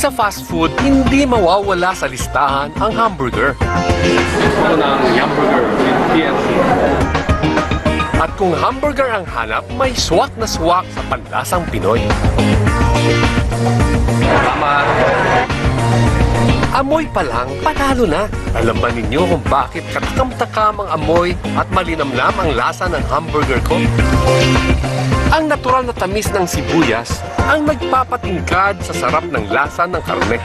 Sa fast food, hindi mawawala sa listahan ang hamburger. At kung hamburger ang hanap, may swak na swak sa panlasang Pinoy. Amoy pa lang, panalo na. Alam ba ninyo kung bakit katakam-takam ang amoy at malinamnam ang lasa ng hamburger ko? Ang natural na tamis ng sibuyas ang nagpapatingkad sa sarap ng lasa ng karne.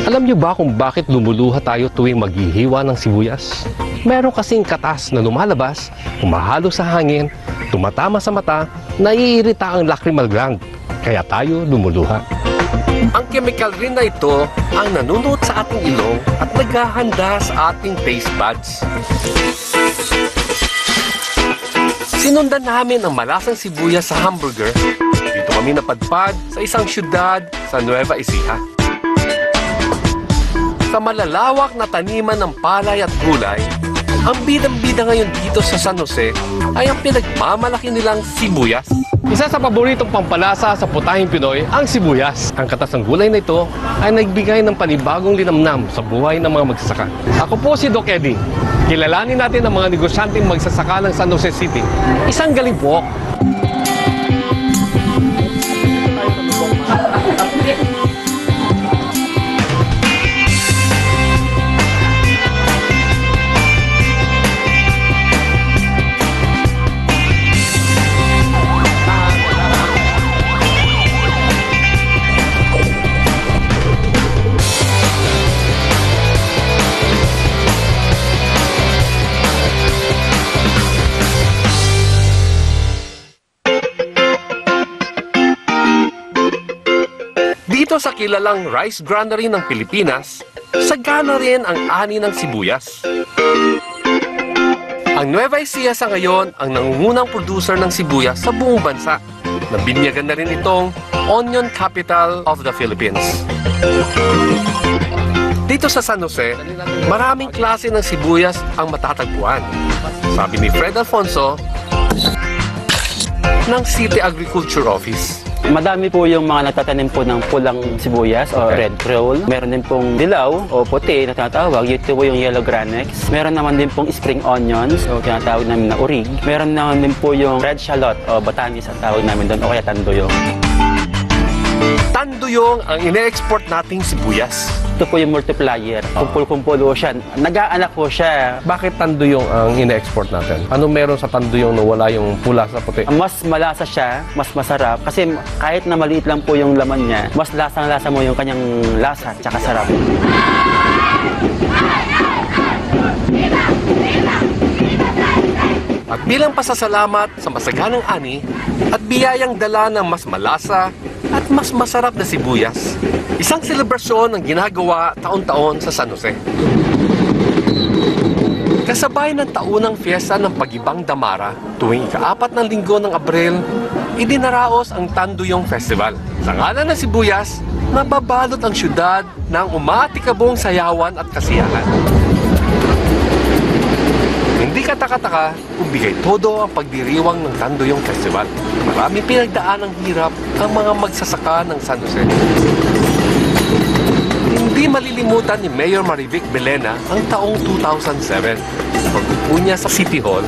Alam niyo ba kung bakit lumuluha tayo tuwing maghihiwa ng sibuyas? Meron kasing katas na lumalabas, humahalo sa hangin, tumatama sa mata, naiirita ang lacrimal gland. Kaya tayo lumuluha. Ang chemical rin na ito ang nanunod sa ating ilong at naghahanda sa ating taste buds. Sinundan namin ang malasang sibuyas sa hamburger. Dito kami napadpad sa isang syudad sa Nueva Ecija. Sa malalawak na taniman ng palay at gulay, ang bidang-bida ngayon dito sa San Jose ay ang pinagmamalaki nilang sibuyas. Isa sa paboritong pampalasa sa putahing Pinoy ang sibuyas. Ang katas ng gulay na ito ay nagbigay ng panibagong linamnam sa buhay ng mga magsasaka. Ako po si Doc Eddie. Kilalanin natin ang mga negosyanteng magsasaka ng San Jose City. Isang galing po. Dito sa kilalang rice granary ng Pilipinas, sagana rin ang ani ng sibuyas. Ang Nueva Ecija sa ngayon ang nangungunang producer ng sibuyas sa buong bansa. Nabinyagan na rin itong Onion Capital of the Philippines. Dito sa San Jose, maraming klase ng sibuyas ang matatagpuan. Sabi ni Fred Alfonso ng City Agriculture Office. Madami po yung mga nagtatanim po ng pulang sibuyas o red creole. Meron din pong dilaw o puti na tinatawag. Ito po yung yellow granex. Meron naman din pong spring onions o tinatawag namin na urig. Meron naman din po yung red shallot o batanis ang tawag namin doon o kaya tanduyong. Tanduyong ang ine-export nating sibuyas. Ito po yung multiplier. Kumpul-kumpul po siya. Nag-aanak po siya. Bakit tanduyong ang ine-export natin? Ano meron sa tanduyong na wala yung pula sa puti? Mas malasa siya, mas masarap. Kasi kahit na maliit lang po yung laman niya, mas lasang-lasa mo yung kanyang lasa at saka sarap. At bilang pasasalamat sa masaganang ani at biyayang dala ng mas malasa at mas masarap na sibuyas, isang selebrasyon ang ginagawa taon-taon sa San Jose. Kasabay ng taunang fiesta ng Pag-ibang Damara, tuwing ika-4 ng linggo ng Abril, idinaraos ang Tanduyong Festival. Sa ngalan ng sibuyas, nababalot ang syudad ng umaatikabong sayawan at kasiyahan. Hindi kataka-taka kung bigay todo ang pagdiriwang ng Tanduyong Festival. Maraming pinagdaan ng hirap ang mga magsasaka ng San Jose. Hindi malilimutan ni Mayor Marivic Belena ang taong 2007. Pag-upo niya sa City Hall,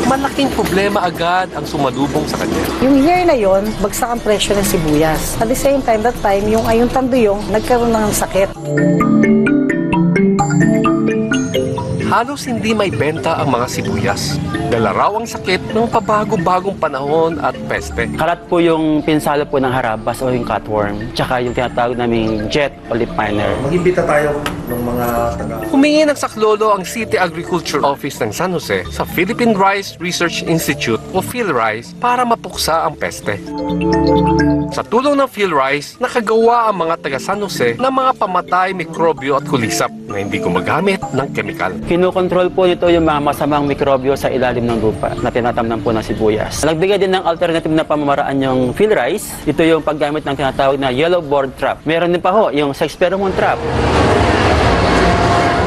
malaking problema agad ang sumalubong sa kanya. Yung year na yon, bagsak ang presyo ng sibuyas. At the same time, that time, yung Tanduyong nagkaroon ng sakit. Halos hindi may benta ang mga sibuyas. Dala raw ang sakit ng pabago-bagong panahon at peste. Kalat po yung pinsala po ng harabas o yung cutworm. Tsaka yung tinatawag naming jet o leaf miner. Mag-imbita tayo ng mga taga... Humingi ng saklolo ang City Agriculture Office ng San Jose sa Philippine Rice Research Institute o PhilRice para mapuksa ang peste. Sa tulong ng PhilRice, nakagawa ang mga taga San Jose ng mga pamatay mikrobyo at kulisap na hindi gumagamit ng kemikal. Kinokontrol po nito yung mga masamang mikrobyo sa ilalim ng lupa na tinatamnan po ng sibuyas. Nagbigay din ng alternative na pamamaraan yung PhilRice. Ito yung paggamit ng tinatawag na yellow board trap. Meron din pa ho yung sex pheromone trap.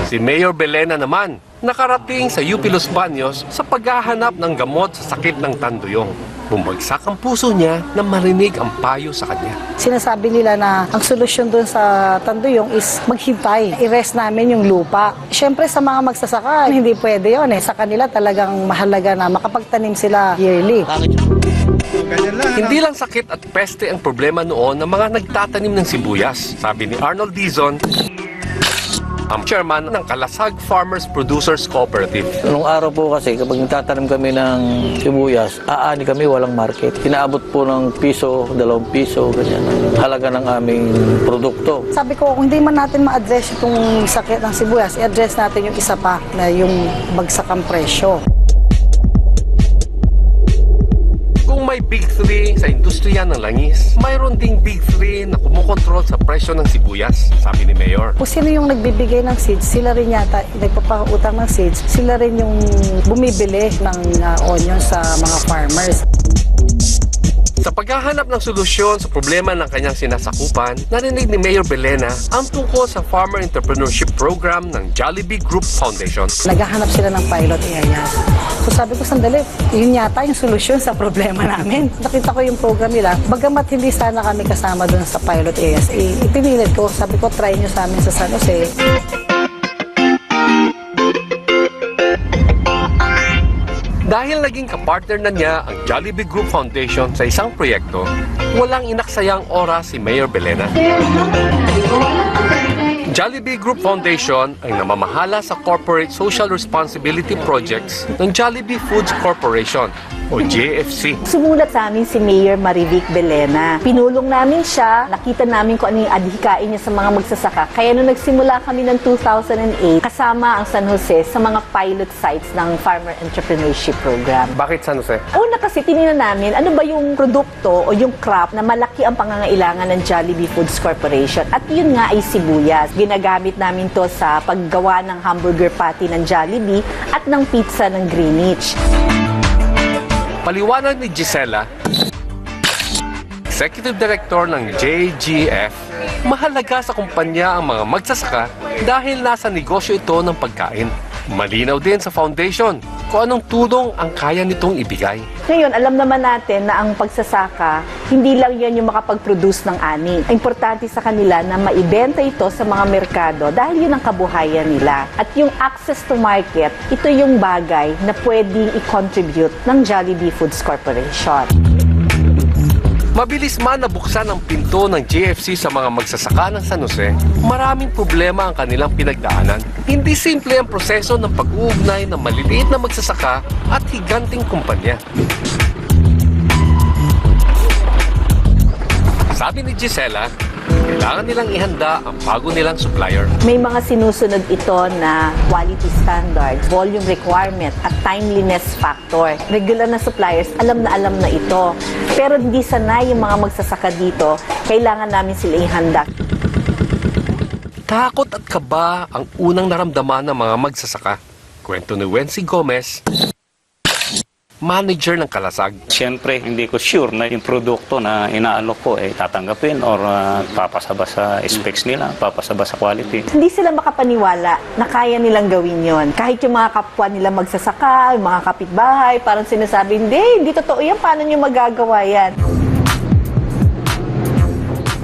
Si Mayor Belena naman, nakarating sa UP Los Baños sa paghahanap ng gamot sa sakit ng tanduyong. Bumagsak ang puso niya na marinig ang payo sa kanya. Sinasabi nila na ang solusyon doon sa Tanduyong is maghintay. I-rest namin yung lupa. Siyempre sa mga magsasaka, hindi pwede yun eh. Sa kanila talagang mahalaga na makapagtanim sila yearly. Hindi lang sakit at peste ang problema noon ng mga nagtatanim ng sibuyas. Sabi ni Arnold Dizon, ang chairman ng Kalasag Farmers Producers Cooperative. Nung araw po kasi, kapag nagtatanim kami ng sibuyas, aani kami, walang market. Inaabot po ng piso, 2 piso, ganyan. Halaga ng aming produkto. Sabi ko, kung hindi man natin ma-address itong sakit ng sibuyas, i-address natin yung isa pa na yung bagsakang presyo. Kung may Big 3 sa industriya ng langis, mayroon ding Big 3 na kumukontrol sa presyo ng sibuyas, sabi ni Mayor. Kung sino yung nagbibigay ng seeds, sila rin yata, nagpapautang ng seeds, sila rin yung bumibili ng onion sa mga farmers. Sa paghahanap ng solusyon sa problema ng kanyang sinasakupan, narinig ni Mayor Belena ang tungkol sa Farmer Entrepreneurship Program ng Jollibee Group Foundation. Naghahanap sila ng pilot areas. So sabi ko, sandali, yun yata yung solusyon sa problema namin. Nakita ko yung program nila. Bagamat hindi sana kami kasama dun sa pilot areas, ipinilit ko. Sabi ko, try nyo sa amin sa San Jose. Dahil naging kapartner na niya ang Jollibee Group Foundation sa isang proyekto, walang inaksayang oras si Mayor Belena. Jollibee Group Foundation ay namamahala sa Corporate Social Responsibility Projects ng Jollibee Foods Corporation o JFC. Sumulat sa amin si Mayor Marivic Belena. Pinulong namin siya, nakita namin kung ano yung adhikain niya sa mga magsasaka. Kaya nung nagsimula kami ng 2008, kasama ang San Jose sa mga pilot sites ng Farmer Entrepreneurship Program. Bakit San Jose? Una kasi tinignan namin ano ba yung produkto o yung crop na malaki ang pangangailangan ng Jollibee Foods Corporation. At yun nga ay sibuyas. Ginagamit namin to sa paggawa ng hamburger patty ng Jollibee at ng pizza ng Greenwich. Paliwanag ni Gisela, Executive Director ng JGF, mahalaga sa kumpanya ang mga magsasaka dahil nasa negosyo ito ng pagkain. Malinaw din sa foundation kung anong tulong ang kaya nitong ibigay. Ngayon, alam naman natin na ang pagsasaka, hindi lang yan yung makapag-produce ng ani. Importante sa kanila na maibenta ito sa mga merkado dahil yun ang kabuhayan nila. At yung access to market, ito yung bagay na pwedeng i-contribute ng Jollibee Foods Corporation. Mabilis man nabuksan ang pinto ng JFC sa mga magsasaka ng San Jose, maraming problema ang kanilang pinagdaanan. Hindi simple ang proseso ng pag-uugnay ng maliliit na magsasaka at higanting kumpanya. Sabi ni Gisela, kailangan nilang ihanda ang bago nilang supplier. May mga sinusunod ito na quality standards, volume requirement, at timeliness factor. Regular na suppliers, alam na ito. Pero hindi sanay yung mga magsasaka dito, kailangan namin sila ihanda. Takot at kaba ang unang naramdaman ng mga magsasaka. Kwento ni Wency Gomez, manager ng Kalasag. Siyempre, hindi ko sure na yung produkto na inaalok ko tatanggapin or papasaba sa specs nila, papasaba sa quality. Hindi sila makapaniwala na kaya nilang gawin yon. Kahit yung mga kapwa nila magsasaka, yung mga kapitbahay, parang sinasabi, hindi totoo yan, paano nyo magagawa yan?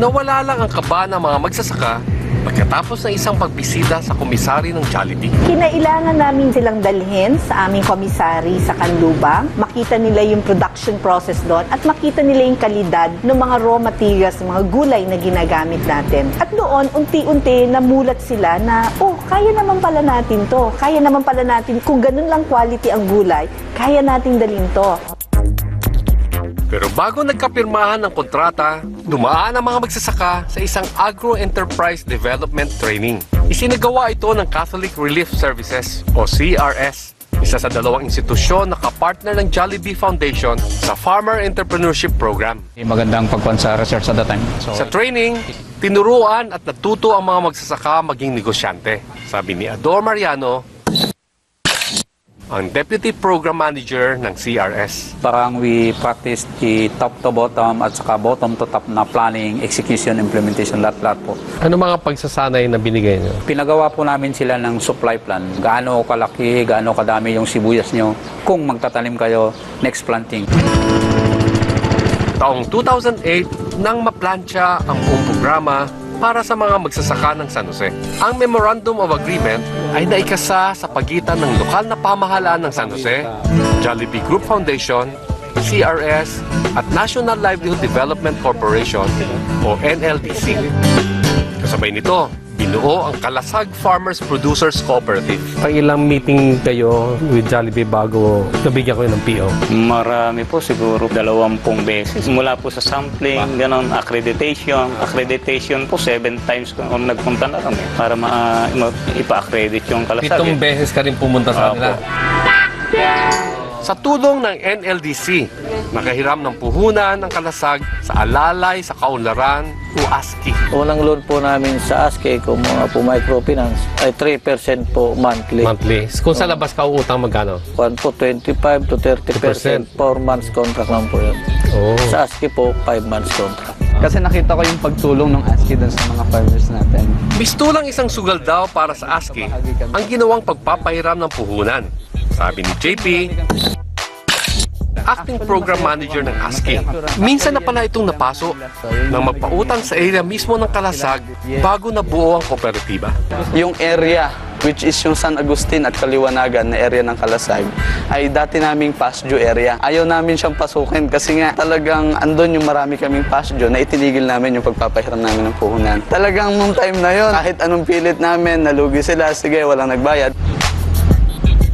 Nawala lang ang kaba ng mga magsasaka pagkatapos ng isang pagbisita sa komisari ng Jollibee. Kinailangan namin silang dalhin sa aming komisari sa Canlubang, makita nila yung production process doon at makita nila yung kalidad ng mga raw materials, mga gulay na ginagamit natin. At doon, unti-unti namulat sila na, kaya naman pala natin to. Kaya naman pala natin, kung ganun lang quality ang gulay, kaya natin dalhin to. Pero bago nagkapirmahan ng kontrata, dumaan ang mga magsasaka sa isang Agro-Enterprise Development Training. Isinagawa ito ng Catholic Relief Services o CRS, isa sa 2 institusyon na kapartner ng Jollibee Foundation sa Farmer Entrepreneurship Program. Magandang pagkuhan sa research at that time. Sa training, tinuruan at natuto ang mga magsasaka maging negosyante. Sabi ni Ador Mariano, ang Deputy Program Manager ng CRS. Parang we practice the top to bottom at saka bottom to top na planning, execution, implementation, lahat-lahat po. Ano mga pagsasanay na binigay niyo? Pinagawa po namin sila ng supply plan. Gaano kalaki, gaano kadami yung sibuyas nyo. Kung magtatanim kayo, next planting. Taong 2008 nang maplantya ang buong programa para sa mga magsasaka ng San Jose. Ang Memorandum of Agreement ay naikasa sa pagitan ng lokal na pamahalaan ng San Jose, Jollibee Group Foundation, CRS at National Livelihood Development Corporation o NLDC. Kasabay nito, binuo ang Kalasag Farmers Producers Cooperative. Ilang meeting kayo with Jollibee bago nabigyan ko ng PO? Marami po, siguro 20 beses. Mula po sa sampling, ganon, accreditation. Accreditation po, 7 times kung nagpunta na kami para ipa-accredit yung Kalasag. 7 beses ka rin pumunta sa kanila. Sa tulong ng NLDC, nakahiram ng puhunan ng Kalasag sa Alalay sa Kaunlaran o ASCII. Unang loan po namin sa ASCII, kung mga po microfinance, ay 3% po monthly. Monthly. Kung sa labas ka uutang magkano? Kwan po, 25 to 30%. 4 months contract lang po yun. Oh. Sa ASCII po, 5 months contract. Kasi nakita ko yung pagtulong ng ASCII dun sa mga farmers natin. Bistulang isang sugal daw para sa ASCII ang ginawang pagpapahiram ng puhunan. Sabi ni JP, acting program manager ng ASCII. Minsan na pala itong napaso nang magpautang sa area mismo ng Kalasag bago nabuo ang kooperatiba. Yung area, which is yung San Agustin at Kaliwanagan na area ng Kalasag, ay dati naming past due area. Ayaw namin siyang pasukin kasi nga talagang andun yung marami kaming past due na itinigil namin yung pagpapahiram namin ng puhunan. Talagang nung time na yon, kahit anong pilit namin, nalugi sila, sige, walang nagbayad.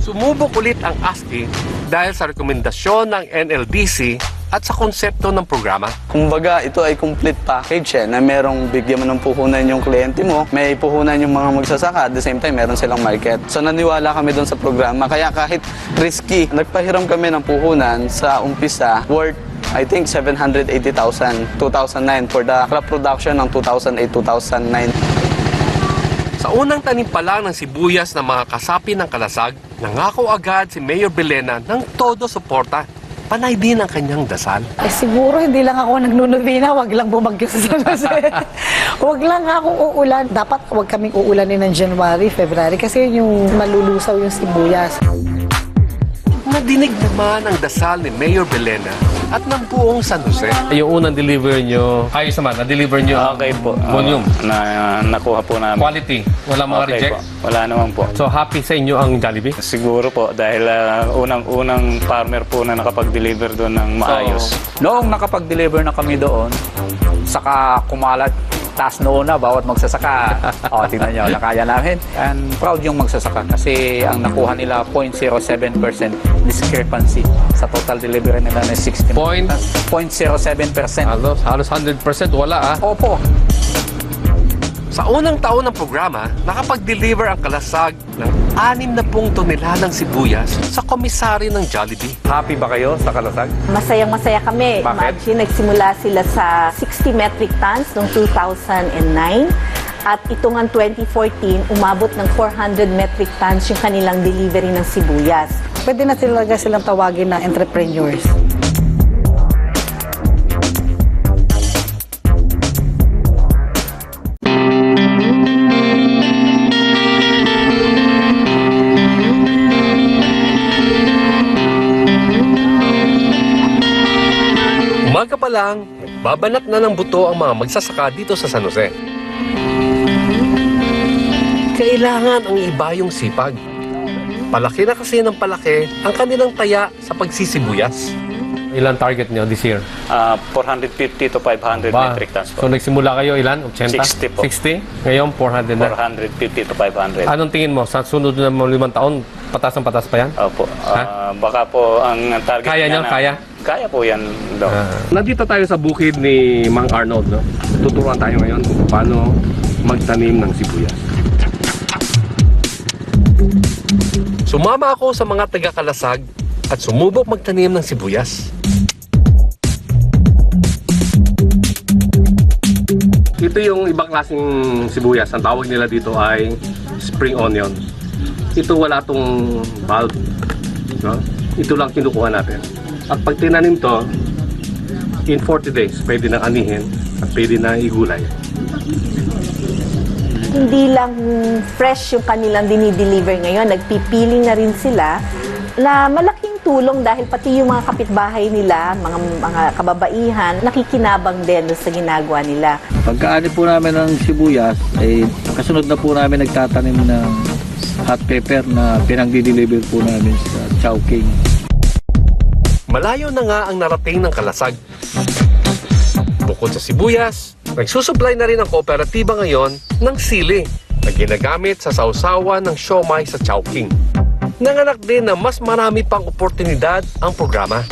Sumubok ulit ang ASCII dahil sa rekomendasyon ng NLDC at sa konsepto ng programa. Kumbaga, ito ay complete package na merong bigyan mo ng puhunan yung kliyente mo, may puhunan yung mga magsasaka, at the same time, meron silang market. So, naniwala kami doon sa programa. Kaya kahit risky, nagpahiram kami ng puhunan sa umpisa, worth I think 780,000, 2009 for the crop production ng 2008-2009. Sa unang tanim pa lang ng sibuyas ng mga kasapi ng Kalasag, nangako agad si Mayor Belena ng todo suporta. Panay din ang kanyang dasal. Siguro hindi lang ako nagnunubina, wag lang bumagyo sa San Jose. Wag lang ako uulan. Dapat wag kaming uulanin ng January, February kasi yung malulusaw yung sibuyas. Nadinig naman ang dasal ni Mayor Belena at ng buong San Jose. Yung unang deliver nyo, ayos naman, na-deliver nyo Okay po. volume, Nakuha po namin. quality, wala mga Okay reject. po. Wala naman po. So happy sa inyo ang Jollibee? Siguro po dahil unang farmer po na nakapag-deliver doon ng maayos. Noong nakapag-deliver na kami doon, saka kumalat, taas noon na bawat magsasaka. O, tingnan nyo, nakaya namin. And proud yung magsasaka kasi ang nakuha nila 0.07% discrepancy sa total delivery nila na 16. 0.07%. Halos 100% wala Opo. Sa unang taon ng programa, nakapag-deliver ang Kalasag ng 60 toneladang sibuyas sa komisary ng Jollibee. Happy ba kayo sa Kalasag? Masayang-masaya kami. Bakit? Imagine, nagsimula sila sa 60 metric tons noong 2009. At ito ng 2014, umabot ng 400 metric tons yung kanilang delivery ng sibuyas. Pwede na talaga silang tawagin na entrepreneurs. Umaga pa lang, babanat na ng buto ang mga magsasaka dito sa San Jose. Kailangan ang iba yung sipag. Palaki na kasi ng palaki ang kanilang taya sa pagsisibuyas. Ilan target nyo this year? 450 to 500 Ba? metric tons So po. nagsimula kayo ilan? 80? 60 po. 60? Ngayon 400 na. 450 to 500. Anong tingin mo? Sa sunod na 5 taon, patas ng patas pa yan? Opo. Ha? Baka po ang target Kaya niya nyo? Kaya? Kaya po yan daw. Nandito tayo sa bukid ni Mang Arnold. No? Tuturuan tayo ngayon kung paano magtanim ng sibuyas. Sumama ako sa mga taga-Kalasag at sumubok magtanim ng sibuyas. Ito yung ibang klaseng sibuyas. Ang tawag nila dito ay spring onion. Ito wala tong bulb. No? Ito lang kinukuha natin. At pag tinanim to, in 40 days, pwede na anihin at pwede na igulay. Hindi lang fresh yung kanilang dinideliver ngayon, nagpipiling na rin sila na malaking nakakatulong dahil pati yung mga kapitbahay nila, mga kababaihan, nakikinabang din sa ginagawa nila. Pagkaani po namin ng sibuyas, ay kasunod na po namin nagtatanim ng hot pepper na pinagdi-deliver po namin sa Chowking. Malayo na nga ang narating ng Kalasag. Bukod sa sibuyas, nagsusupply na rin ang kooperatiba ngayon ng sili na ginagamit sa sausawan ng siomai sa Chowking. Nanganak din na mas marami pang oportunidad ang programa.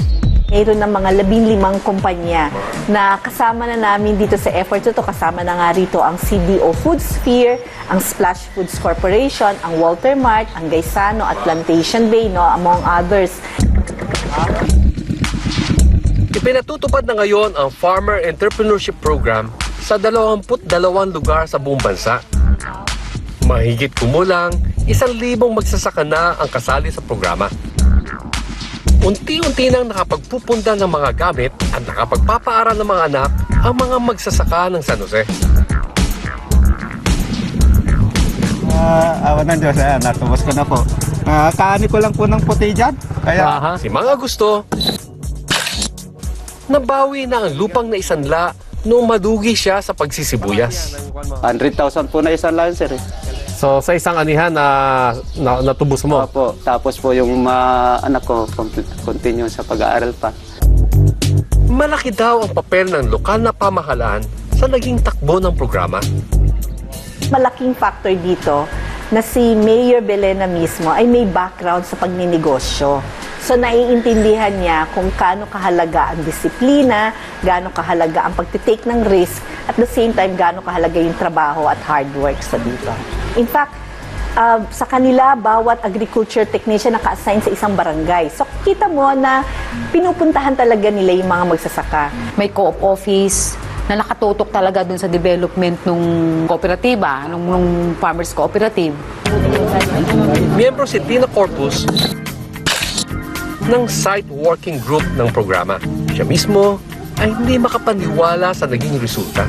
Mayroon ng mga 15 kumpanya na kasama na namin dito sa efforts ito. Kasama na nga rito ang CDO Foodsphere, ang Splash Foods Corporation, ang Walter Mart, ang Gaisano at Plantation Bay, no, among others. Ipinatutupad na ngayon ang Farmer Entrepreneurship Program sa 22 lugar sa buong bansa. Mahigit kumulang 1,000 magsasaka na ang kasali sa programa. Unti-unti nang nakapagpupunda ng mga gamit at nakapagpapaaral ng mga anak ang mga magsasaka ng San Jose. Awan ng Diyos, natubos ko na po. Kaani ko lang po ng puti dyan. Kaya... Si Mang Augusto, nabawi na ang lupang na isanla noong madugi siya sa pagsisibuyas. 100,000 po na isang lang, sir. So sa isang anihan na natubos mo? Opo. Tapos po yung anak ko, continue sa pag-aaral pa. Malaki daw ang papel ng lokal na pamahalaan sa naging takbo ng programa. Malaking factor dito na si Mayor Belena mismo ay may background sa pagninegosyo. So naiintindihan niya kung gaano kahalaga ang disiplina, gaano kahalaga ang pagtitake ng risk, at the same time gaano kahalaga yung trabaho at hard work sa dito. In fact, sa kanila, bawat agriculture technician naka-assign sa isang barangay. So kita mo na pinupuntahan talaga nila yung mga magsasaka. May co-op office na nakatutok talaga dun sa development ng kooperatiba, nung farmers cooperative. Miyembro si Tina Corpus ng site working group ng programa. Siya mismo ay hindi makapaniwala sa naging resulta.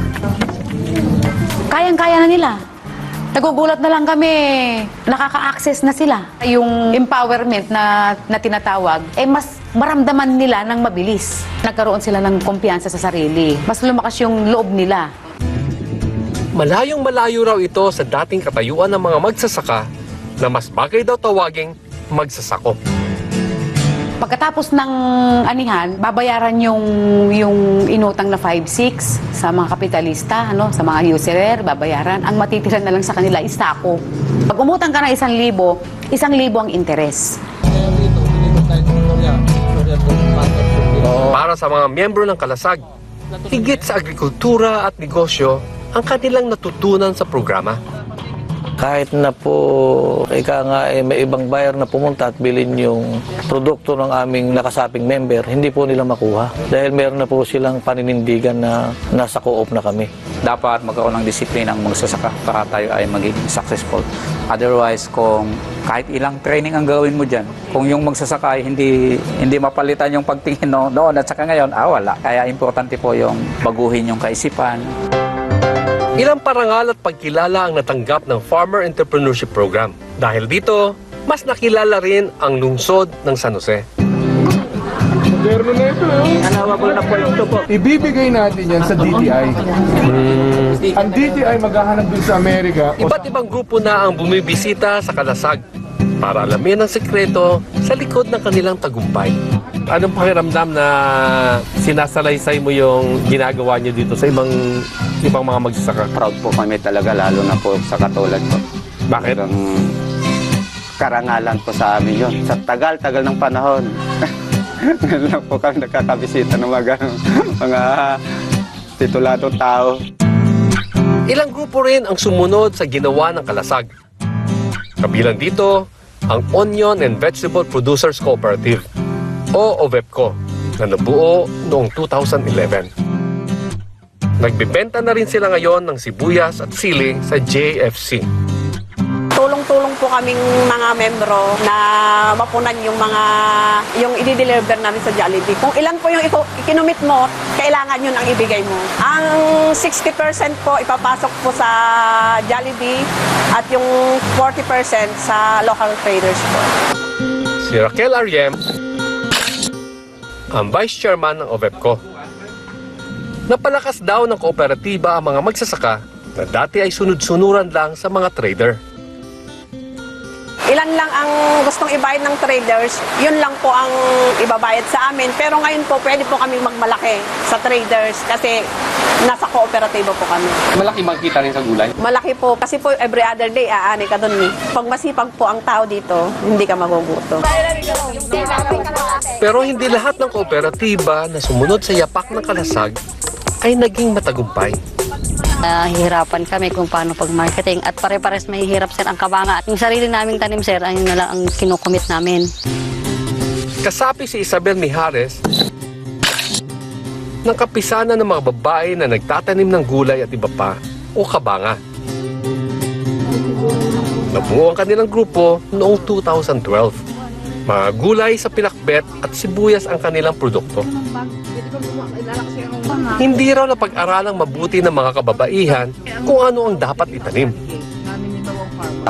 Kayang-kaya na nila. Nagugulat na lang kami, nakaka-access na sila. Yung empowerment na tinatawag, mas maramdaman nila ng mabilis. Nagkaroon sila ng kumpiyansa sa sarili. Mas lumakas yung loob nila. Malayong malayo raw ito sa dating katayuan ng mga magsasaka na mas bagay daw tawaging magsasako. Pagkatapos ng anihan, babayaran yung inutang na 5-6 sa mga kapitalista, sa mga usurer, babayaran. Ang matitira na lang sa kanila is sako. Pag umutang ka ng 1,000, 1,000 ang interes. Para sa mga miyembro ng Kalasag, higit sa agrikultura at negosyo ang kanilang natutunan sa programa. Kahit na po, may ibang buyer na pumunta at bilhin yung produkto ng aming nakasaping member, hindi po nila makuha. Dahil meron na po silang paninindigan na nasa co-op na kami. Dapat magkaroon ng disiplina ang magsasaka para tayo ay maging successful. Otherwise, kung kahit ilang training ang gawin mo dyan, kung yung magsasaka ay hindi mapalitan yung pagtingin noon at saka ngayon, wala. Kaya importante po yung baguhin yung kaisipan. Ilang parangal at pagkilala ang natanggap ng Farmer Entrepreneurship Program. Dahil dito, mas nakilala rin ang lungsod ng San Jose. Moderno na ito. Ibibigay natin yan sa DTI. Ang DTI maghahanap dun sa Amerika. Iba't ibang grupo na ang bumibisita sa Kalasag para alamin ang sekreto sa likod ng kanilang tagumpay. Anong pakiramdam na sinasalaysay mo yung ginagawa niyo dito sa ibang mga magsasaka? Proud po kami talaga, lalo na po sa katulad ko. Bakit? Karangalan po sa amin yun. Sa tagal-tagal ng panahon. Ngayon lang po kami nakakabisita ng mga tituladong tao. Ilang grupo rin ang sumunod sa ginawa ng Kalasag. Kabilang dito ang Onion and Vegetable Producers Cooperative o OVEPCO na nabuo noong 2011. Nagbebenta na rin sila ngayon ng sibuyas at sili sa JFC. Tulong-tulong po kaming mga membro na mapunan yung i-deliver namin sa Jollibee. Kung ilan po yung ikinumit mo, kailangan yun ang ibigay mo. Ang 60% po ipapasok po sa Jollibee at yung 40% sa local traders po. Si Raquel Ariem, ang Vice Chairman ng OVEPCO. Napalakas daw ng kooperatiba ang mga magsasaka na dati ay sunod-sunuran lang sa mga trader. Ilan lang ang gustong ibayad ng traders, yun lang po ang ibabayad sa amin. Pero ngayon po, pwede po kami magmalaki sa traders kasi nasa kooperatiba po kami. Malaki magkita rin sa gulay. Malaki po, kasi po every other day, aani ka dun. Pag masipag po ang tao dito, hindi ka magugutom. Pero hindi lahat ng kooperatiba na sumunod sa yapak ng kalasag ay naging matagumpay. Hihirapan kami kung paano pag-marketing at pare-pares mahihirap sir ang kabanga. At yung sarili naming tanim sir, ayun na lang ang kinukumit namin. Kasapi si Isabel Mijares ng kapisanan ng mga babae na nagtatanim ng gulay at iba pa o kabanga. Nabuo ang kanilang grupo noong 2012. Mga gulay sa pinakbet at sibuyas ang kanilang produkto. Hindi raw napag-aralang mabuti ng mga kababaihan kung ano ang dapat itanim.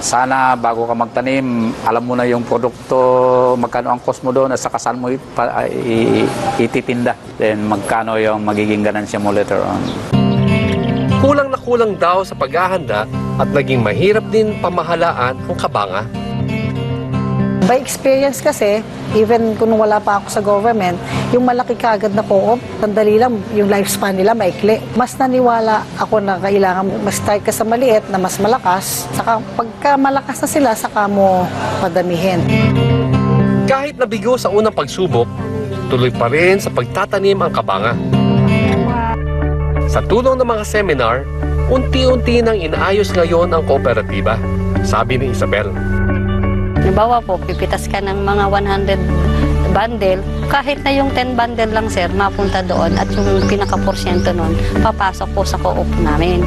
Sana bago ka magtanim, alam mo na yung produkto, magkano ang cost mo doon at saka saan mo ititinda. Then magkano yung magiging ganansya mo later on. Kulang na kulang daw sa paghahanda at naging mahirap din pamahalaan ang kabanga. By experience kasi, even kung wala pa ako sa government, yung malaki kagad na co-op, sandali lang, yung lifespan nila maikli. Mas naniwala ako na kailangan mas start ka sa maliit na mas malakas, saka pagka malakas na sila, saka mo padamihin. Kahit nabigo sa unang pagsubok, tuloy pa rin sa pagtatanim ang kabanga. Sa tulong ng mga seminar, unti-unti nang inaayos ngayon ang kooperatiba, sabi ni Isabel. Halimbawa po, pipitas ka ng mga 100 bundle, kahit na yung 10 bundle lang sir, mapunta doon at yung pinaka-porsyento nun, papasok po sa co-op namin.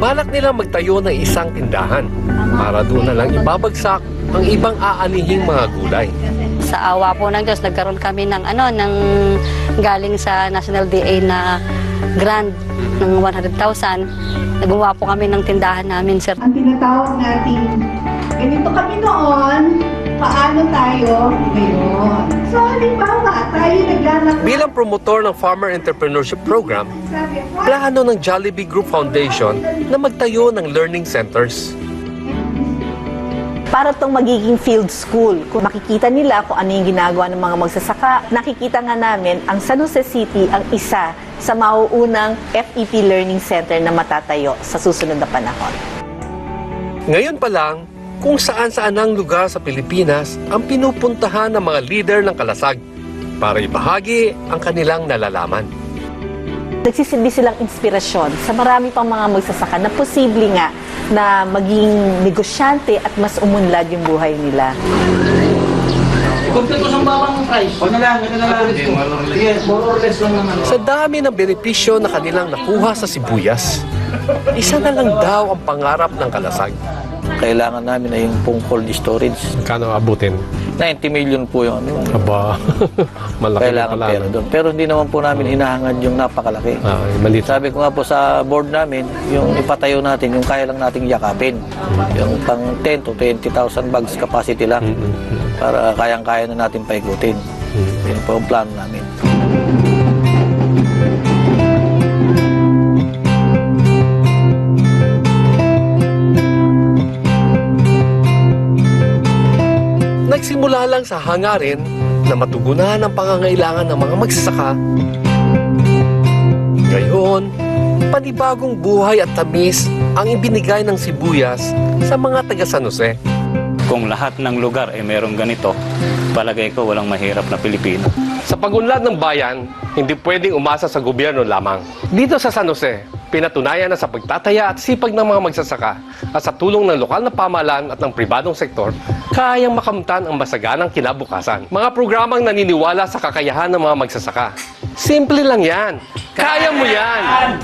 Balak nilang magtayo ng isang tindahan para doon na lang ibabagsak ang ibang aanihing mga gulay. Sa awa po ng Diyos, nagkaroon kami ng galing sa National DA na grant ng 100,000. Nagawa po kami ng tindahan namin, sir. Ang tinatawag natin, ganito kami noon, paano tayo ngayon? So, halimbawa, tayo naglalak. Bilang promotor ng Farmer Entrepreneurship Program, plano ng Jollibee Group Foundation na magtayo ng learning centers. Para itong magiging field school. Kung makikita nila kung ano yung ginagawa ng mga magsasaka, nakikita nga namin ang San Jose City ang isa sa mauunang FEP Learning Center na matatayo sa susunod na panahon. Ngayon pa lang, kung saan-saan ang lugar sa Pilipinas ang pinupuntahan ng mga leader ng kalasag para ibahagi ang kanilang nalalaman. Nagsisilbi silang inspirasyon sa marami pang mga magsasaka na posible nga na maging negosyante at mas umunlad yung buhay nila. Sa dami ng benepisyo na kanilang nakuha sa sibuyas, isa na lang daw ang pangarap ng kalasag. Kailangan namin ay yung pong cold storage. Kano abutin? 90 million po yung Aba, malaki kailangan pala. pera doon. Pero hindi naman po namin hinahangad yung napakalaki. Sabi ko nga po sa board namin, yung ipatayo natin, yung kaya lang nating yakapin. Yung pang 10 to 20,000 bags capacity lang. Para kayang-kaya na natin paikutin. Yun po ang plano namin. Nagsimula lang sa hangarin na matugunan ang pangangailangan ng mga magsasaka. Ngayon, panibagong buhay at tamis ang ibinigay ng sibuyas sa mga taga San Jose. Kung lahat ng lugar ay merong ganito, palagay ko walang mahirap na Pilipino. Sa pagunlad ng bayan, hindi pwedeng umasa sa gobyerno lamang. Dito sa San Jose, pinatunayan na sa pagtataya at sipag ng mga magsasaka at sa tulong ng lokal na pamahalaan at ng pribadong sektor, kayang makamtan ang masaganang kinabukasan. Mga programang naniniwala sa kakayahan ng mga magsasaka. Simple lang yan. Kaya mo yan!